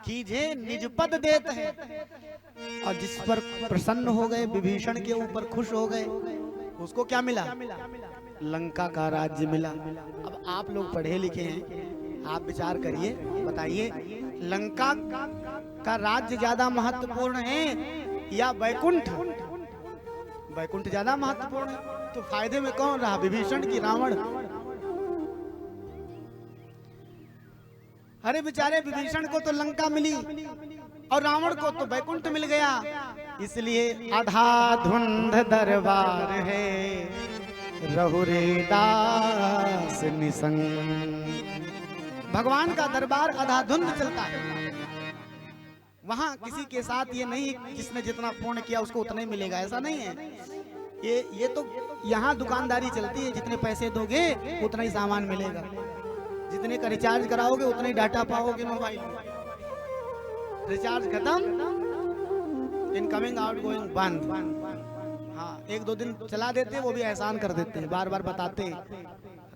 कीजे निज पद देत है। और जिस पर प्रसन्न हो गए, विभीषण के ऊपर खुश हो गए, उसको क्या मिला? लंका का राज्य मिला। अब आप लोग पढ़े लिखे हैं, आप विचार करिए, बताइए लंका का राज्य ज्यादा महत्वपूर्ण है या वैकुंठ? वैकुंठ ज्यादा महत्वपूर्ण है। तो फायदे में कौन रहा, विभीषण की रावण? अरे बेचारे विभीषण को तो लंका मिली और रावण को तो वैकुंठ मिल गया। इसलिए अधाधुंध दरबार है, रहुरे दास निसंग। भगवान का दरबार अधाधुंध चलता है। वहां किसी के साथ ये नहीं जिसने जितना पुण्य किया उसको उतना ही मिलेगा, ऐसा नहीं है। ये तो यहाँ दुकानदारी चलती है, जितने पैसे दोगे उतना ही सामान मिलेगा, जितने का रिचार्ज कराओगे उतना ही डाटा पाओगे मोबाइल में। रिचार्ज खत्म, इनकमिंग आउटगोइंग बंद। हाँ, एक दो दिन चला देते, वो भी एहसान कर देते हैं, बार बार बताते हैं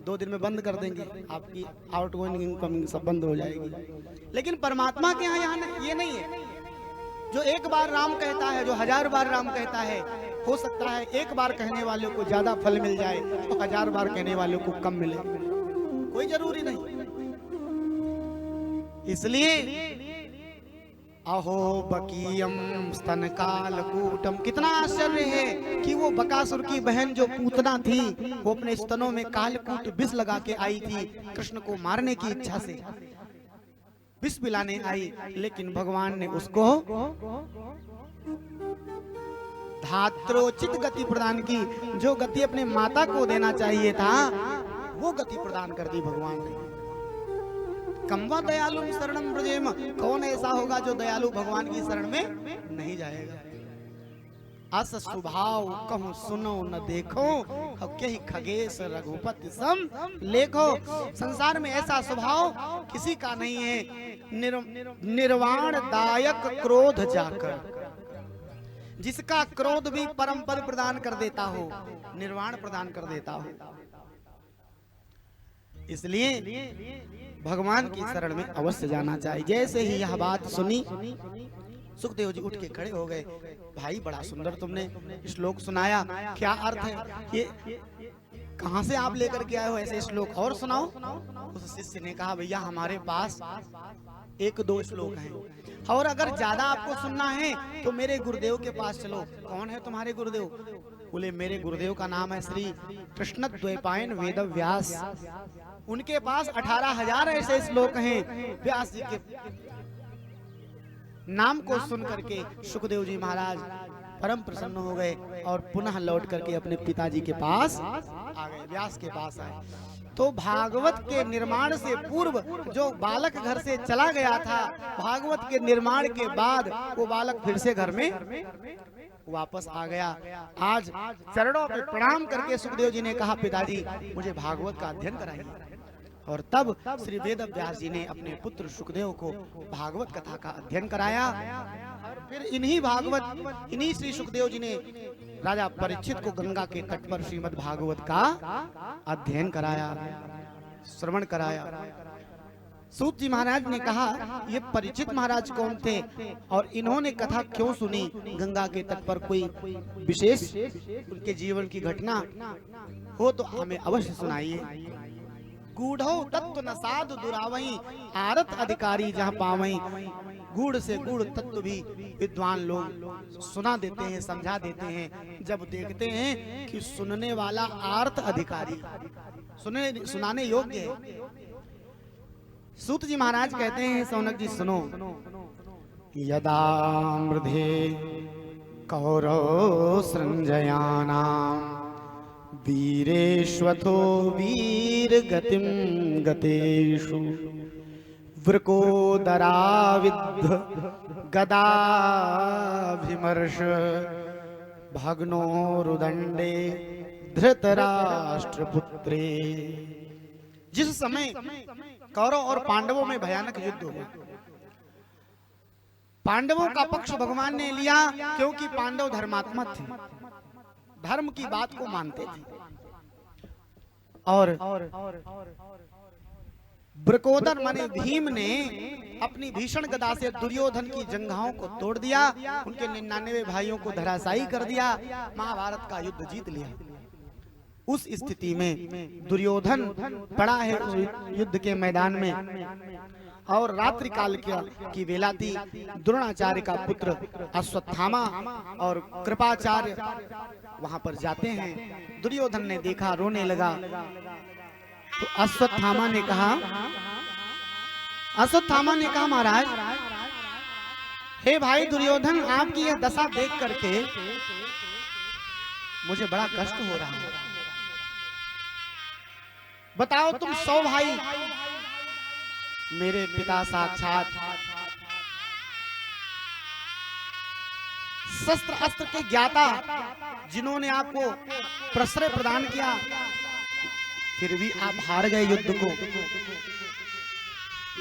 2 दिन में बंद कर देंगे, आपकी आउटगोइंग इनकमिंग सब बंद हो जाएगी। लेकिन परमात्मा के यहाँ ये नहीं है। जो एक बार राम कहता है, जो 1000 बार राम कहता है, हो सकता है एक बार कहने वाले को ज्यादा फल मिल जाए तो 1000 बार कहने वाले को कम मिले, कोई जरूरी नहीं। इसलिए अहो बकीयम स्तन कालकूटम, कितना आश्चर्य है कि वो बकासुर की बहन जो पूतना थी, वो अपने स्तनों में कालकूट विष लगा के आई थी, कृष्ण को मारने की इच्छा से विष पिलाने आई। लेकिन भगवान ने उसको धात्रोचित गति प्रदान की। जो गति अपने माता को देना चाहिए था वो गति प्रदान कर दी भगवान ने। कम्वा दयालु शरणम ब्रजेम, कौन ऐसा होगा जो दयालु भगवान की शरण में नहीं जाएगा। अस स्वभाव कहूं सुनो न देखो, कहीं खगेश रघुपति सम लेखो। संसार में ऐसा स्वभाव किसी का नहीं है। निर्वाण दायक क्रोध जाकर, जिसका क्रोध भी परम पद प्रदान कर देता हो, निर्वाण प्रदान कर देता हो। इसलिए भगवान की शरण में अवश्य जाना चाहिए। जैसे ही यह बात सुनी, सुखदेव जी उठ के खड़े हो गए। भाई बड़ा सुंदर तुमने श्लोक सुनाया, क्या अर्थ है ये, कहां से आप लेकर के आए हो ऐसे श्लोक, और सुनाओ। उस शिष्य ने कहा, भैया हमारे पास 1-2 श्लोक हैं, और अगर ज्यादा आपको सुनना है तो मेरे गुरुदेव के पास चलो। कौन है तुम्हारे गुरुदेव? बोले मेरे गुरुदेव का नाम है श्री कृष्ण द्वैपायन वेद व्यास। उनके पास 18,000 ऐसे श्लोक हैं। व्यास जी के नाम को सुन करके सुखदेव जी महाराज परम प्रसन्न हो गए और पुनः लौट करके अपने पिताजी के पास आ गए, व्यास के पास आए। तो भागवत के निर्माण से पूर्व जो बालक घर से चला गया था, भागवत के निर्माण के बाद वो बालक फिर से घर में वापस आ गया। आज चरणों पे प्रणाम करके सुखदेव जी ने कहा, पिताजी मुझे भागवत का अध्ययन कराइए। और तब श्री वेद व्यास जी ने अपने पुत्र सुखदेव को भागवत कथा का अध्ययन कराया। और फिर इन्हीं श्री सुखदेव जी ने राजा परीक्षित को गंगा के तट पर श्रीमद् भागवत का अध्ययन कराया, श्रवण कराया। सूत जी महाराज ने कहा, ये परीक्षित महाराज कौन थे और इन्होंने कथा क्यों सुनी? गंगा के तट पर कोई विशेष उनके जीवन की घटना हो तो हमें अवश्य सुनाइए। गूढ़ो तत्व न साधु दुरावई, आरत अधिकारी जहाँ पावई। गूढ़ से गूढ़ तत्व भी विद्वान लोग सुना देते हैं, समझा देते हैं, जब देखते हैं कि सुनने वाला आर्त अधिकारी सुनाने योग्य है। सूत जी महाराज कहते हैं, सौनक जी सुनो। यदा मृधे कौरव सृंजयानाम, वीरेश्वतो वीर गतिम गतेषु, वृकोदराविद्ध गदाभिमर्श, भग्नो रुदंडे धृतराष्ट्रपुत्रे। जिस समय कौरव और पांडवों में भयानक युद्ध हुआ, पांडवों का पक्ष भगवान ने लिया क्योंकि पांडव धर्मात्मा थे, धर्म की बात को मानते थे। और ब्रकोदर माने भीम ने अपनी भीषण गदा से दुर्योधन की जंघाओं को तोड़ दिया, उनके 99 भाइयों को धराशायी कर दिया, महाभारत का युद्ध जीत लिया। उस स्थिति में दुर्योधन पड़ा है उस युद्ध के मैदान में, और रात्रि काल की वेला थी। द्रोणाचार्य का पुत्र अश्वत्थामा और कृपाचार्य वहां पर जाते हैं। दुर्योधन ने देखा, रोने लगा। तो अश्वत्थामा ने कहा महाराज, हे भाई दुर्योधन, आपकी यह दशा देख करके मुझे बड़ा कष्ट हो रहा है। बताओ, तुम 100 भाई, मेरे पिता साक्षात शस्त्र अस्त्र के ज्ञाता, जिन्होंने आपको प्रश्रय प्रदान किया, फिर भी आप हार गए युद्ध को।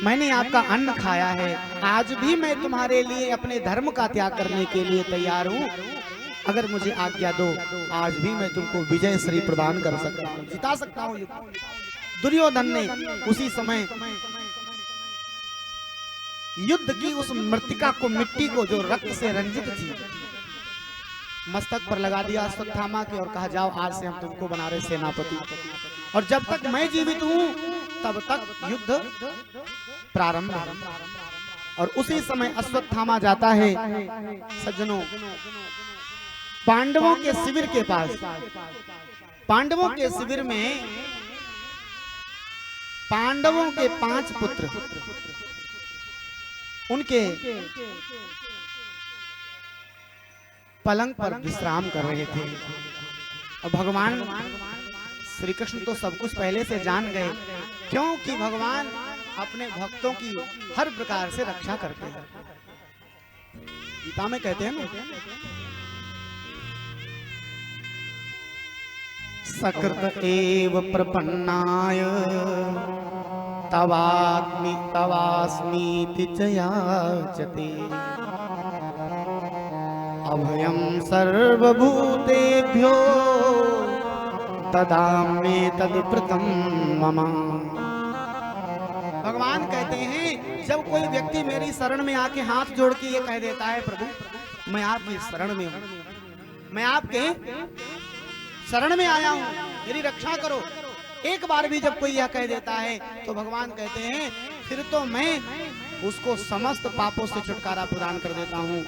मैंने आपका अन्न खाया है, आज भी मैं तुम्हारे लिए अपने धर्म का त्याग करने के लिए तैयार हूँ। अगर मुझे आज्ञा दो, आज भी मैं तुमको विजय श्री प्रदान कर सकता हूँ, जिता सकता हूँ युद्ध। दुर्योधन ने उसी समय युद्ध की उस मृतिका को, मिट्टी को जो रक्त से रंजित थी, मस्तक पर लगा दिया अश्वत्थामा के, और कहा जाओ आज से हम तुमको बना रहे सेनापति, और जब तक मैं जीवित हूं तब तक युद्ध प्रारंभ है। और उसी समय अश्वत्थामा जाता है सज्जनों पांडवों के शिविर के पास। पांडवों के शिविर में पांडवों के 5 पुत्र उनके पलंग पर विश्राम कर रहे थे। और भगवान श्री कृष्ण तो सब कुछ पहले से जान गए, क्योंकि भगवान अपने भक्तों की हर प्रकार से रक्षा करते हैं। गीता में कहते हैं ना, सकृत एव प्रपन्नाय तवास्मीति च याचते, अभयं सर्वभूतेभ्यो ददामि तद्व्रतं मम। भगवान कहते हैं, जब कोई व्यक्ति मेरी शरण में आके हाथ जोड़ के ये कह देता है, प्रभु मैं आपकी शरण में हूँ, मैं आपके शरण में आया हूँ, मेरी रक्षा करो, एक बार भी जब कोई यह कह देता है, तो भगवान कहते हैं फिर तो मैं उसको समस्त पापों से छुटकारा प्रदान कर देता हूँ।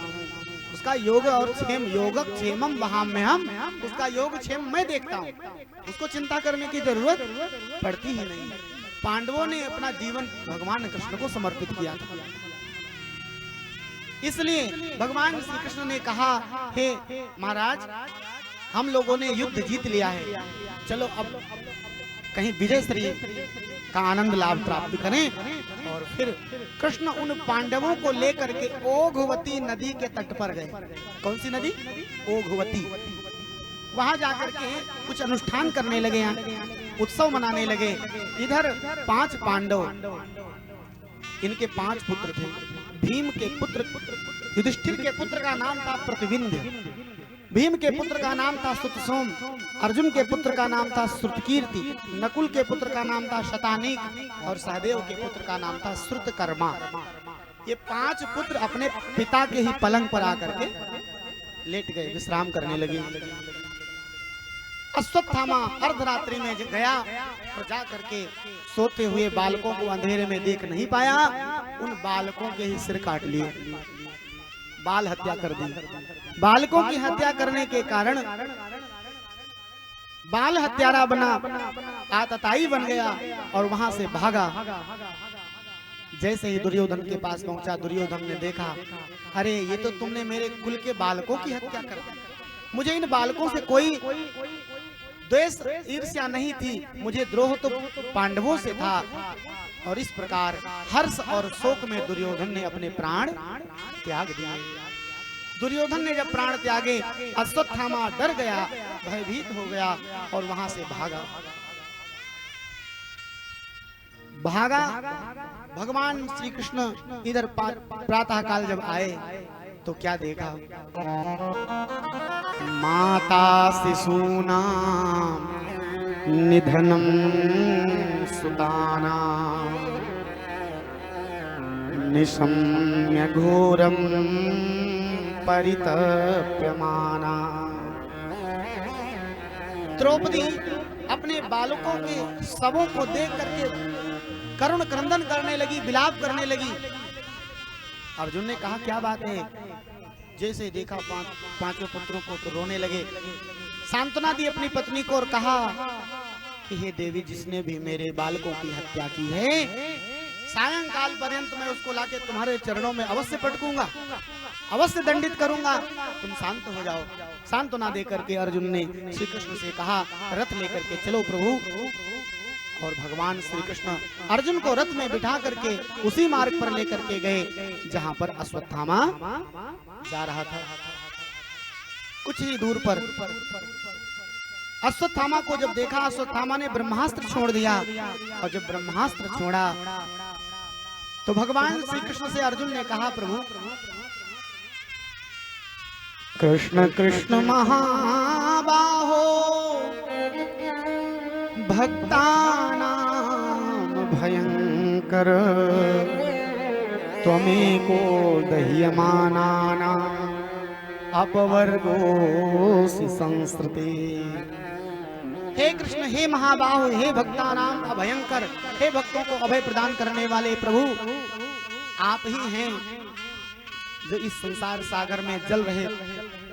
उसका योग और क्षेम, योग क्षेमम वहां में हम, उसका योग क्षेम मैं देखता हूँ, उसको चिंता करने की जरूरत पड़ती ही नहीं। पांडवों ने अपना जीवन भगवान कृष्ण को समर्पित किया था, इसलिए भगवान श्री कृष्ण ने कहा, हे महाराज, हम लोगों ने युद्ध जीत लिया है, चलो अब कहीं विजय श्री का आनंद लाभ प्राप्त करें। और फिर कृष्ण उन पांडवों को लेकर के ओघवती नदी के तट पर गए। कौन सी नदी? ओघवती। वहां जाकर के कुछ अनुष्ठान करने लगे, उत्सव मनाने लगे। इधर 5 पांडव, इनके 5 पुत्र थे। भीम के पुत्र युधिष्ठिर के पुत्र का नाम था प्रतिविंध्य, भीम के पुत्र का नाम था सुतसोम, अर्जुन के पुत्र का नाम था श्रुतकीर्ति, नकुल के पुत्र का नाम था शतानीक, और सहदेव के पुत्र का नाम था श्रुतकर्मा। ये 5 पुत्र अपने पिता के ही पलंग पर आकर के लेट गए, विश्राम करने लगे। अश्वत्थामा अर्धरात्रि में गया और जा करके सोते हुए बालकों को अंधेरे में देख नहीं पाया, उन बालकों के ही सिर काट लिए, बाल हत्या कर दी। बालकों की हत्या करने के कारण बाल हत्यारा बना, आतताई बन गया और वहां से भागा। जैसे ही दुर्योधन के पास पहुंचा, दुर्योधन ने देखा, अरे ये तो तुमने मेरे कुल के बालकों की हत्या कर दी। मुझे इन बालकों से कोई द्वेष ईर्ष्या नहीं थी, मुझे द्रोह तो पांडवों से था। और इस प्रकार हर्ष और शोक में दुर्योधन ने अपने प्राण त्याग दिए। दुर्योधन ने जब प्राण त्यागे, अश्वत्थामा डर गया, भयभीत हो गया और वहां से भागा। भगवान श्री कृष्ण इधर प्रातः काल जब आए तो क्या देखा? माता शिशूनां निधनं सुतानां निशम्य घोरम परितप्यमाना। द्रौपदी अपने बालकों के शवों को देख करके करुण क्रंदन करने लगी, विलाप करने लगी। अर्जुन ने कहा क्या बात है? जैसे देखा पांचों पुत्रों को तो रोने लगे। सांत्वना दी अपनी पत्नी को और कहा कि हे देवी, जिसने भी मेरे बालकों की हत्या की है, सायंकाल पर्यंत मैं उसको लाके तुम्हारे चरणों में अवश्य पटकूंगा, अवश्य दंडित करूंगा, तुम शांत हो जाओ। सांत्वना देकर के अर्जुन ने श्री कृष्ण से कहा रथ लेकर के चलो प्रभु। और भगवान श्री कृष्ण अर्जुन को रथ में बिठा करके उसी मार्ग पर लेकर के गए जहां पर अश्वत्थामा जा रहा था। कुछ ही दूर पर अश्वत्थामा को जब देखा, अश्वत्थामा ने ब्रह्मास्त्र छोड़ दिया। और जब ब्रह्मास्त्र छोड़ा तो भगवान श्री कृष्ण से अर्जुन ने कहा प्रभु, कृष्ण कृष्ण महाबाहो भक्तानां भयंकर, त्वमेको दह्यमानानां अपवर्गोऽसि संस्कृते। हे कृष्ण, हे महाबाहु, हे भक्तानाम अभयंकर, हे भक्तों को अभय प्रदान करने वाले प्रभु, आप ही हैं जो इस संसार सागर में जल रहे,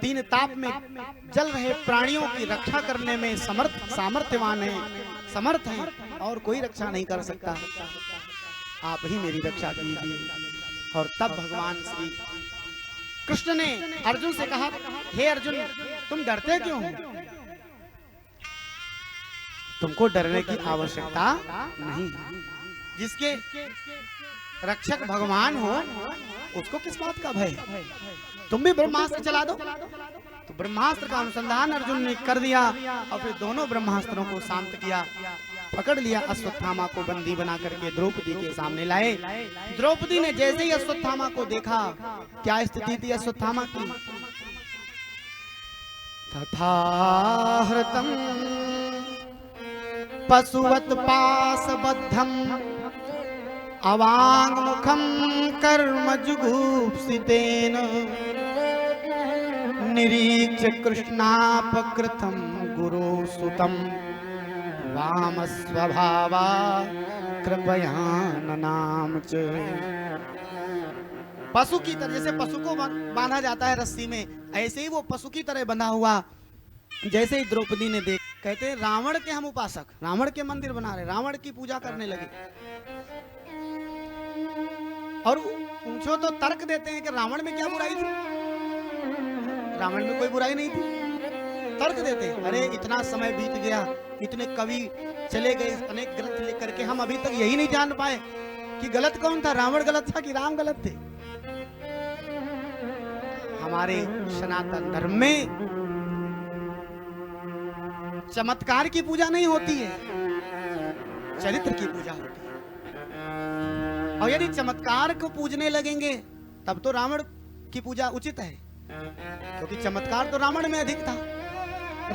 तीन ताप में जल रहे प्राणियों की रक्षा करने में सामर्थ्यवान हैं, समर्थ हैं, और कोई रक्षा नहीं कर सकता। आप ही मेरी रक्षा कीजिए। और तब भगवान श्री कृष्ण ने अर्जुन से कहा, हे अर्जुन, तुम डरते क्यों हो? तुमको डरने की आवश्यकता नहीं। जिसके रक्षक भगवान हो उसको किस बात का भय? तुम भी ब्रह्मास्त्र चला दो। तो ब्रह्मास्त्र का अनुसंधान अर्जुन ने कर दिया और फिर दोनों ब्रह्मास्त्रों को शांत किया, पकड़ लिया। अश्वत्थामा को बंदी बना करके द्रौपदी के सामने लाए। द्रौपदी ने जैसे ही अश्वत्थामा को देखा, क्या स्थिति थी अश्वत्थामा की? तथा हृतम पशुवत पाशबद्धम अवांग मुखम कर्म जुगुप्सितेन निरीक्ष्य कृष्णापकृतं गुरु सुतम वाम स्वभावा कृपया ननाम च। पशु की तरह, जैसे पशु को बांधा जाता है रस्सी में, ऐसे ही वो पशु की तरह बंधा हुआ। जैसे ही द्रौपदी ने देख, कहते हैं रावण के हम उपासक, रावण के मंदिर बना रहे, रावण की पूजा करने लगे। और पूछो तो तर्क देते हैं कि रावण में क्या बुराई थी? रावण में कोई बुराई नहीं थी। तर्क देते हैं, अरे इतना समय बीत गया, इतने कवि चले गए, अनेक ग्रंथ लिख करके हम अभी तक यही नहीं जान पाए कि गलत कौन था, रावण गलत था कि राम गलत थे। हमारे सनातन धर्म में चमत्कार की पूजा नहीं होती है, चरित्र की पूजा होती है। और यदि चमत्कार को पूजने लगेंगे तब तो रावण की पूजा उचित है, क्योंकि चमत्कार तो रावण में अधिक था।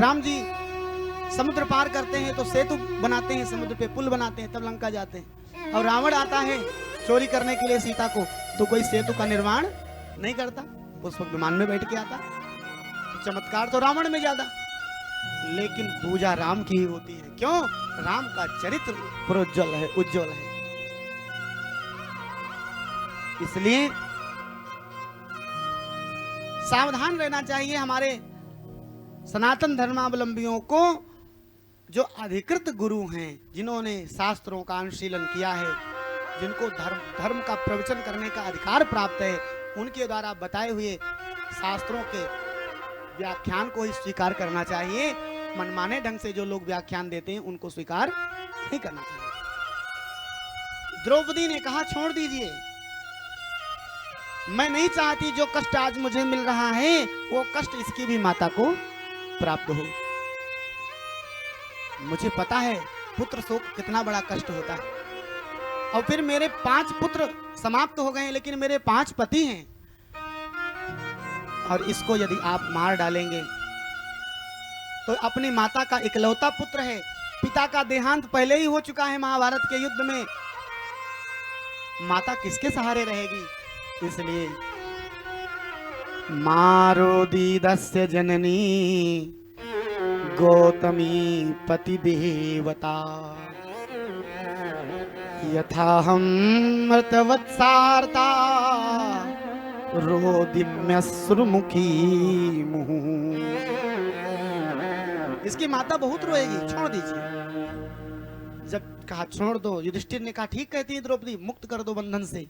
राम जी समुद्र पार करते हैं तो सेतु बनाते हैं, समुद्र पे पुल बनाते हैं, तब लंका जाते हैं। और रावण आता है चोरी करने के लिए सीता को, तो कोई सेतु का निर्माण नहीं करता, उस वक्त विमान में बैठ के आता। तो चमत्कार तो रावण में ज्यादा, लेकिन पूजा राम की ही होती है। क्यों? राम का चरित्र प्रोज्वल है, उज्जवल है। इसलिए सावधान रहना चाहिए हमारे सनातन धर्मावलंबियों को। जो अधिकृत गुरु हैं, जिन्होंने शास्त्रों का अनुशीलन किया है, जिनको धर्म का प्रवचन करने का अधिकार प्राप्त है, उनके द्वारा बताए हुए शास्त्रों के व्याख्यान को ही स्वीकार करना चाहिए। मनमाने ढंग से जो लोग व्याख्यान देते हैं उनको स्वीकार नहीं करना चाहिए। द्रौपदी ने कहा छोड़ दीजिए, मैं नहीं चाहती जो कष्ट आज मुझे मिल रहा है वो कष्ट इसकी भी माता को प्राप्त हो। मुझे पता है पुत्र शोक कितना बड़ा कष्ट होता है। और फिर मेरे 5 पुत्र समाप्त हो गए, लेकिन मेरे 5 पति हैं, और इसको यदि आप मार डालेंगे तो अपनी माता का इकलौता पुत्र है, पिता का देहांत पहले ही हो चुका है महाभारत के युद्ध में, माता किसके सहारे रहेगी? इसलिए मारोदीदस्य जननी गौतमी पति देवता यथाहं मृतवत्सार्ता रोदिम्यश्रुमुखी मुहुः। इसकी माता बहुत रोएगी, छोड़ दीजिए। जब कहा छोड़ दो, युधिष्ठिर ने कहा ठीक कहती है द्रौपदी, मुक्त कर दो बंधन से।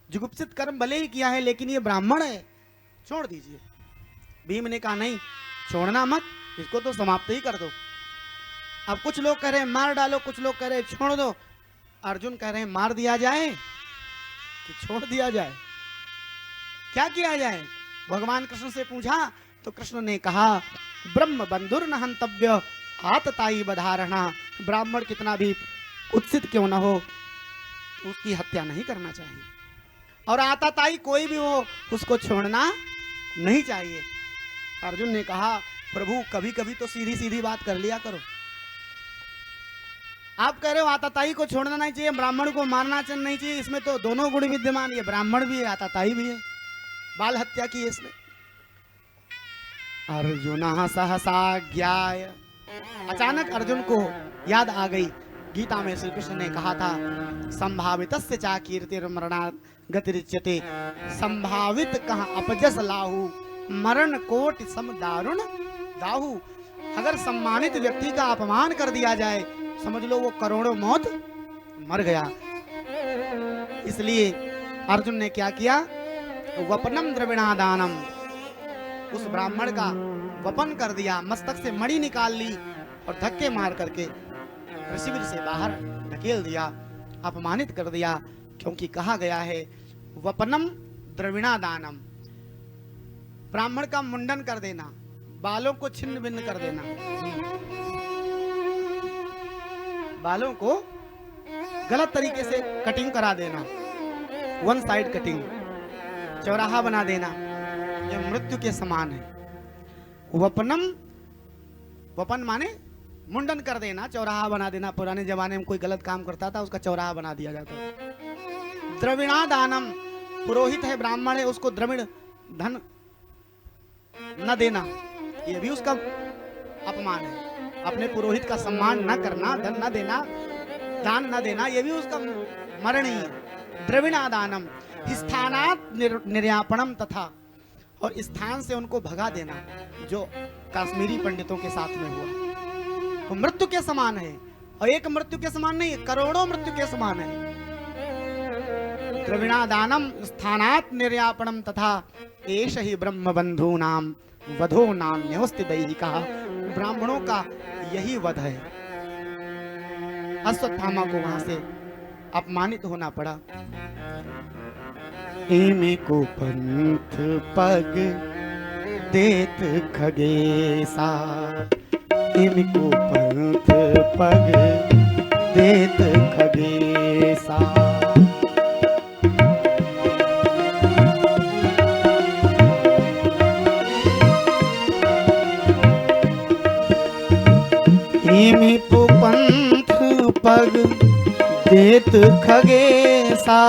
जुगुप्सित कर्म भले ही किया है लेकिन ये ब्राह्मण है, छोड़ दीजिए। भीम ने कहा नहीं, छोड़ना मत, इसको तो समाप्त ही कर दो। अब कुछ लोग कह रहे हैं मार डालो, कुछ लोग कह रहे हैं छोड़ दो। अर्जुन कह रहे हैं मार दिया जाए कि छोड़ दिया जाए, क्या किया जाए? भगवान कृष्ण से पूछा तो कृष्ण ने कहा ब्रह्म बंधुर न हंतव्य आतताई बधारणा। ब्राह्मण कितना भी उत्सित क्यों न हो, उसकी हत्या नहीं करना चाहिए, और आतताई कोई भी हो उसको छोड़ना नहीं चाहिए। अर्जुन ने कहा प्रभु कभी कभी तो सीधी सीधी बात कर लिया करो। आप कह रहे हो आतताई को छोड़ना नहीं चाहिए, ब्राह्मण को मारना नहीं चाहिए, इसमें तो दोनों गुण विद्यमान, ये ब्राह्मण भी है आतताई भी है, बाल हत्या की है इसने। अर्जुन सहसा ज्ञाय, अचानक अर्जुन को याद आ गई, गीता में श्री कृष्ण ने कहा था संभावितस्य चा कीर्तिर्मरणात् गतिरिच्यते। संभावित कहा अपजस लाहु मरण कोटि सम दारुण दाहु। अगर सम्मानित व्यक्ति का अपमान कर दिया जाए समझ लो वो करोड़ों मौत मर गया। इसलिए अर्जुन ने क्या किया, वपनम द्रविणादानम, उस ब्राह्मण का वपन कर दिया, मस्तक से मणि निकाल ली और धक्के मार करके शिविर से बाहर धकेल दिया, अपमानित कर दिया। क्योंकि कहा गया है वपनम द्रविणादानम, ब्राह्मण का मुंडन कर देना, बालों को छिन्न भिन्न कर देना, बालों को गलत तरीके से कटिंग करा देना, वन साइड कटिंग, चौराहा बना देना, यह मृत्यु के समान है। वपनम, वपन माने मुंडन कर देना, चौराहा बना देना। पुराने जमाने में कोई गलत काम करता था उसका चौराहा बना दिया जाता था। द्रविणादानम, पुरोहित है ब्राह्मण है उसको द्रविण धन न देना, यह भी उसका अपमान है। अपने पुरोहित का सम्मान न करना, धन न देना, दान न देना, यह भी उसका मरण ही है। द्रविणादानम, स्थानात् निर्यापणम, तथा और स्थान से उनको भगा देना, जो काश्मीरी पंडितों के साथ में हुआ, वो मृत्यु के समान है। और एक मृत्यु के समान नहीं, करोड़ों मृत्यु के समान है। द्रविणादानम स्थानात् निर्यापणम तथा एष ही ब्रह्म बंधूनाम वधो नान्योस्ति दैहिकः। ब्राह्मणों का यही वध है। अश्वत्थामा को वहां से अपमानित होना पड़ा। इमे को पंथ पग देत खगेसा, इमे को पंथ पग देत खगेसा। इमे को पंथ पग देत खगेसा,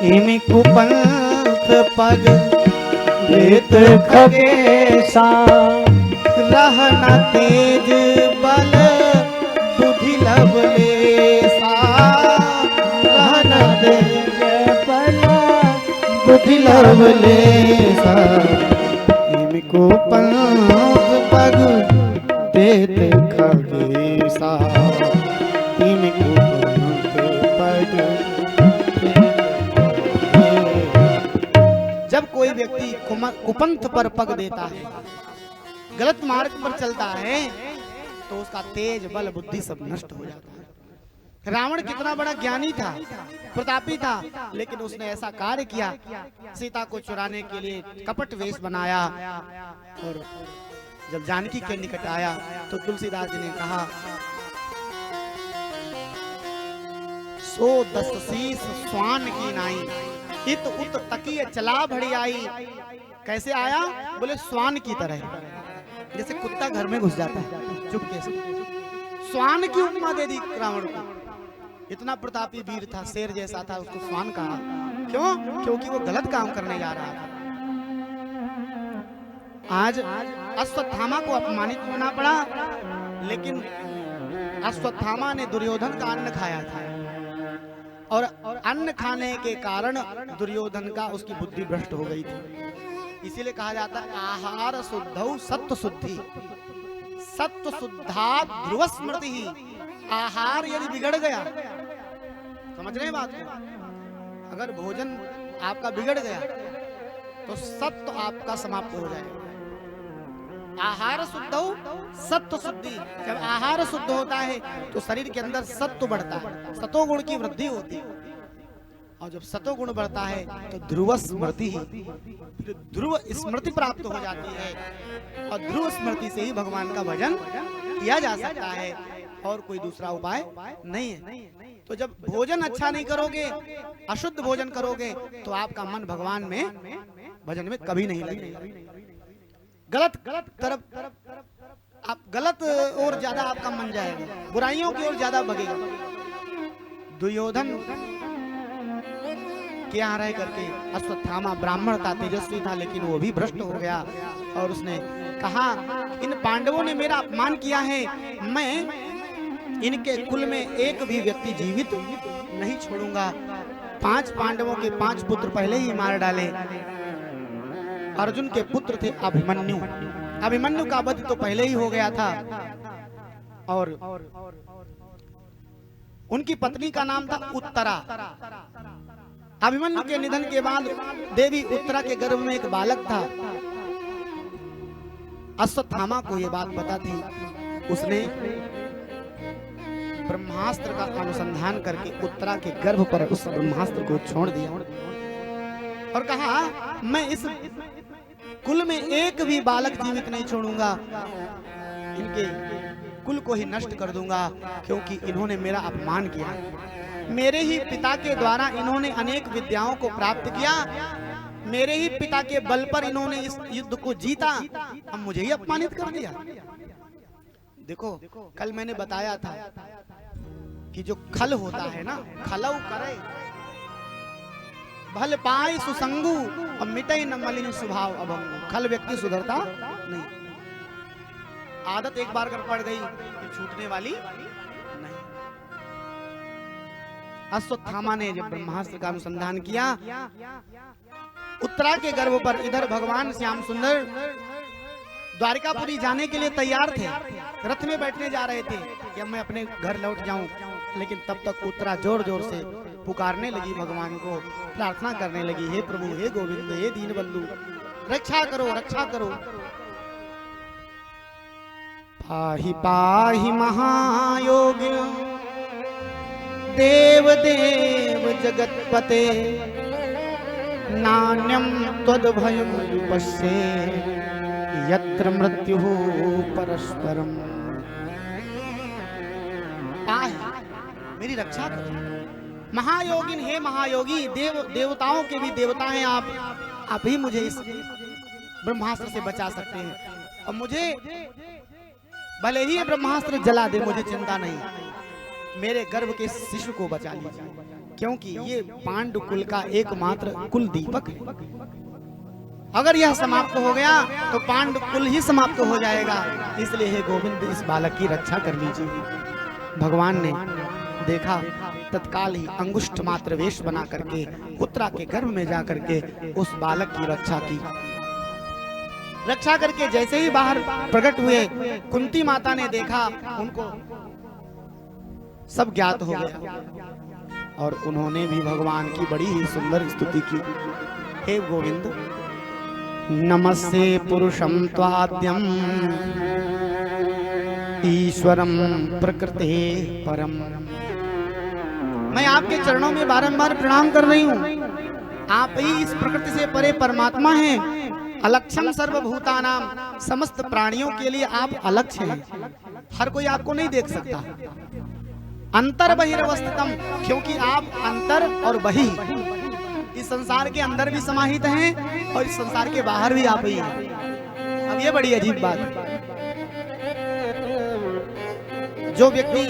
इमी कुपंथ पग देत खगेसा। रहना तेज बल बुद्धि लवलेसा, रहना तेज बल बुद्धि लवलेसा। इमी कुपंथ पग देत खगेसा, इमी कुपंथ पग। जब कोई व्यक्ति कुपंथ पर पग देता है, गलत मार्ग पर चलता है, तो उसका तेज बल बुद्धि सब नष्ट हो जाता है। रावण कितना बड़ा ज्ञानी था, प्रतापी था, लेकिन उसने ऐसा कार्य किया, सीता को चुराने के लिए कपट वेश बनाया। और जब जानकी के निकट आया तो तुलसीदास जी ने कहा सो दस शीस स्वान की नाई, इत उत तकिय चला भड़ी आई। कैसे आया? बोले स्वान की तरह, जैसे कुत्ता घर में घुस जाता है चुपके से। स्वान की उपमा दे दी रावण को। इतना प्रतापी वीर था, शेर जैसा था, उसको स्वान कहा। क्यों? क्योंकि वो गलत काम करने जा रहा था। आज अश्वत्थामा को अपमानित होना पड़ा, लेकिन अश्वत्थामा ने दुर्योधन का अन्न खाया था, और अन्न खाने के कारण दुर्योधन का उसकी बुद्धि भ्रष्ट हो गई थी। इसीलिए कहा जाता है आहार शुद्धौ सत्व शुद्धि, सत्व शुद्धात् ध्रुव स्मृति ही। आहार यदि बिगड़ गया, समझ रहे हैं बात को? अगर भोजन आपका बिगड़ गया तो सत्व आपका समाप्त हो जाएगा। आहार शुद्ध हो सत्व शुद्धि। जब आहार शुद्ध होता है तो शरीर के अंदर सत्व बढ़ता है, सतोगुण की वृद्धि होती है, और जब सतोगुण बढ़ता है तो ध्रुव स्मृति ही, फिर ध्रुव स्मृति प्राप्त हो जाती है, और ध्रुव स्मृति से ही भगवान का भजन किया जा सकता है, और कोई दूसरा उपाय नहीं है। तो जब भोजन अच्छा नहीं करोगे, अशुद्ध भोजन करोगे, तो आपका मन भगवान में भजन में कभी नहीं लगेगा। गलत तरफ आप गलत और ज्यादा आपका मन जाएगा, बुराइयों की ओर ज्यादा भगेगा। दुर्योधन क्या रह करके, अश्वत्थामा ब्राह्मण था, तेजस्वी था, लेकिन वो भी भ्रष्ट हो गया, और उसने कहा इन पांडवों ने मेरा अपमान किया है, मैं इनके कुल में एक भी व्यक्ति जीवित नहीं छोड़ूंगा। 5 पांडवों के 5 पुत्र पहले ही मार डाले। अर्जुन के पुत्र थे अभिमन्यु, अभिमन्यु का वध तो पहले ही हो गया था, और उनकी पत्नी का नाम था उत्तरा। अभिमन्यु के निधन के बाद देवी उत्तरा के गर्भ में एक बालक था। अश्वत्थामा को यह बात पता थी, उसने ब्रह्मास्त्र का अनुसंधान करके उत्तरा के गर्भ पर उस ब्रह्मास्त्र को छोड़ दिया, और कहा मैं इस कुल में एक भी बालक जीवित नहीं छोड़ूंगा, इनके कुल को ही नष्ट कर दूंगा, क्योंकि इन्होंने मेरा अपमान किया। मेरे ही पिता के द्वारा इन्होंने अनेक विद्याओं को प्राप्त किया, मेरे ही पिता के बल पर इन्होंने इस युद्ध को जीता, अब मुझे ही अपमानित कर दिया। देखो कल मैंने बताया था कि जो खल होता है ना, खलऊ करे भल पाए सुसंगु और मिटे न मलिन स्वभाव अभंगु। खल व्यक्ति सुधरता नहीं, आदत एक बार कर पड़ गई फिर छूटने वाली नहीं। अश्वत्थामा ने जब ब्रह्मास्त्र का अनुसंधान किया, उत्तरा के गर्भ पर, इधर भगवान श्याम सुंदर द्वारिकापुरी जाने के लिए तैयार थे, रथ में बैठने जा रहे थे कि अब मैं अपने घर लौट जाऊं, लेकिन तब तक उत्तरा जोर जोर से पुकारने लगी भगवान को, प्रार्थना करने लगी, हे प्रभु, हे गोविंद, हे दीनबंधु, रक्षा करो, रक्षा करो। पाहि पाहि महायोगी देव देव जगतपते, नान्यम त्वद्भयं पश्ये यत्र मृत्यु परस्परम। मेरी रक्षा करो महायोगिन, हे महायोगी, देवताओं के भी देवता हैं आप ही मुझे इस ब्रह्मास्त्र से बचा सकते हैं, और मुझे भले ही ब्रह्मास्त्र जला दे मुझे चिंता नहीं, मेरे गर्भ के शिशु को बचा लीजिए, क्योंकि ये पांडु कुल का एकमात्र कुल दीपक है। अगर यह समाप्त हो गया तो पांडु कुल ही समाप्त हो जाएगा, इसलिए हे गोविंद इस बालक की रक्षा कर लीजिए। भगवान ने देखा, तत्काल ही अंगुष्ठ मात्र वेश बना करके उत्तरा के गर्भ में जा करके उस बालक की रक्षा की। रक्षा करके जैसे ही बाहर प्रकट हुए, कुंती माता ने देखा, उनको सब ज्ञात हो गया, और उन्होंने भी भगवान की बड़ी ही सुंदर स्तुति की। हे गोविंद, नमस्ते पुरुषं त्वाद्यं ईश्वरं प्रकृते परम। मैं आपके चरणों में बारंबार प्रणाम कर रही हूँ, आप ही इस प्रकृति से परे परमात्मा हैं। अलक्षम सर्वभूतानाम, समस्त प्राणियों के लिए आप अलक्ष्य हैं, हर कोई आपको नहीं देख सकता। अंतर बहिर्वस्थितम, क्योंकि आप अंतर और बहि, इस संसार के अंदर भी समाहित हैं और इस संसार के बाहर भी आप ही हैं। अब ये बड़ी अजीब बात है, जो व्यक्ति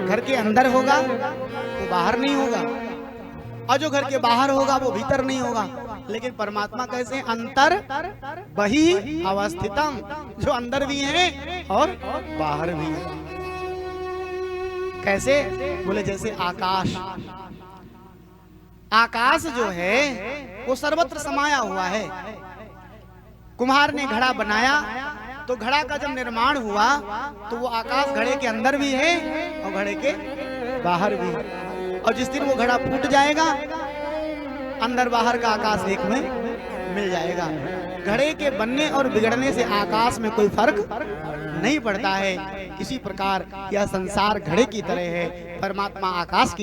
घर के अंदर होगा वो बाहर नहीं होगा, और जो घर के बाहर होगा वो भीतर नहीं होगा। लेकिन परमात्मा कैसे? अंतर बहि अवस्थितम, जो अंदर भी है और बाहर भी है। कैसे? बोले जैसे आकाश, आकाश जो है वो सर्वत्र समाया हुआ है। कुम्हार ने घड़ा बनाया तो घड़ा का जब निर्माण हुआ तो वो आकाश घड़े के अंदर भी है और घड़े के बाहर भी है। और जिस दिन वो घड़ा फूट जाएगा, अंदर बाहर का आकाश एक में मिल जाएगा। घड़े के बनने और बिगड़ने से आकाश में कोई फर्क नहीं पड़ता है। इसी प्रकार यह संसार घड़े की तरह है, परमात्मा आकाश की